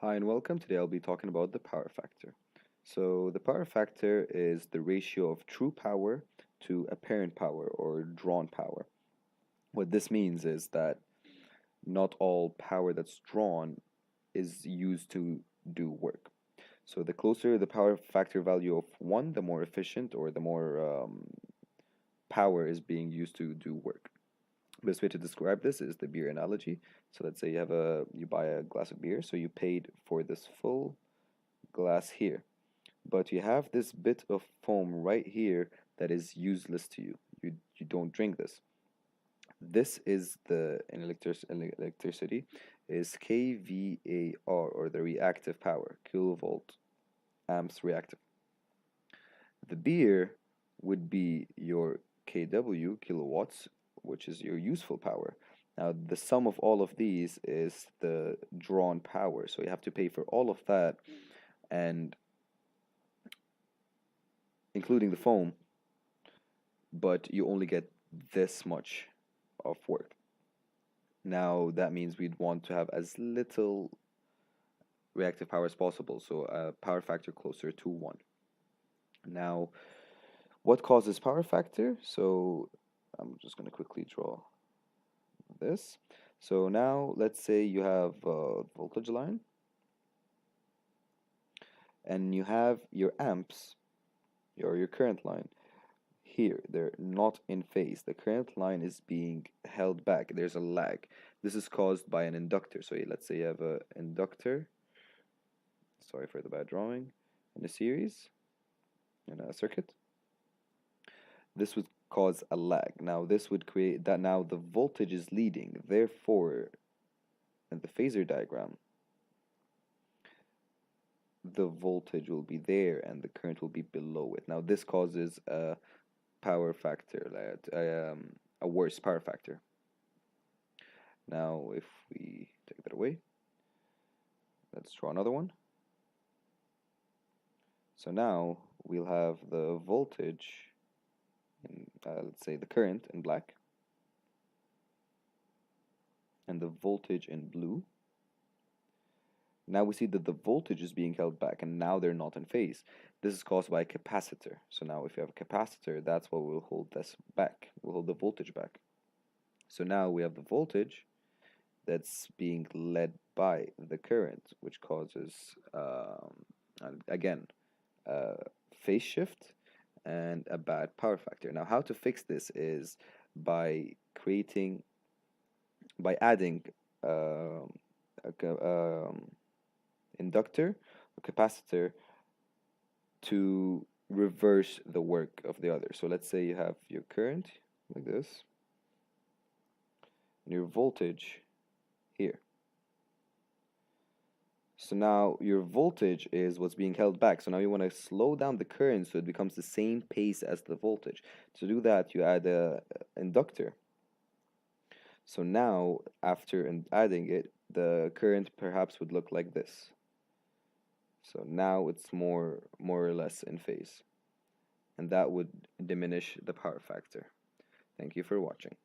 Hi and welcome. Today I'll be talking about the power factor. So the power factor is the ratio of true power to apparent power or drawn power. What this means is that not all power that's drawn is used to do work. So the closer the power factor value of 1, the more efficient or the more power is being used to do work. Best way to describe this is the beer analogy. So let's say you buy a glass of beer, so you paid for this full glass here, but you have this bit of foam right here that is useless to you. You don't drink this. This is the in electricity is kVAR, or the reactive power, kilovolt amps reactive. The beer would be your kW, kilowatts, which is your useful power. Now, the sum of all of these is the drawn power. So you have to pay for all of that, and including the foam, but you only get this much of work. Now, that means we'd want to have as little reactive power as possible, so a power factor closer to 1. Now, what causes power factor? So I'm just going to quickly draw this. So now let's say you have a voltage line and you have your amps or your current line here. They're not in phase. The current line is being held back. There's a lag. This is caused by an inductor. So let's say you have an inductor, sorry for the bad drawing, in a series, in a circuit. This would cause a lag. Now this would create that now the voltage is leading. Therefore, in the phasor diagram, the voltage will be there and the current will be below it. Now this causes a power factor, a worse power factor. Now if we take that away, let's draw another one. So now we'll have the voltage in, let's say the current in black, and the voltage in blue. Now we see that the voltage is being held back, and now they're not in phase. This is caused by a capacitor. So now if you have a capacitor, that's what will hold this back. Will hold the voltage back. So now we have the voltage that's being led by the current, which causes, again, phase shift and a bad power factor. Now, how to fix this is by adding a inductor, a capacitor, to reverse the work of the other. So let's say you have your current like this, and your voltage here. So now your voltage is what's being held back. So now you want to slow down the current so it becomes the same pace as the voltage. To do that, you add a inductor. So now, after adding it, the current perhaps would look like this. So now it's more or less in phase, and that would diminish the power factor. Thank you for watching.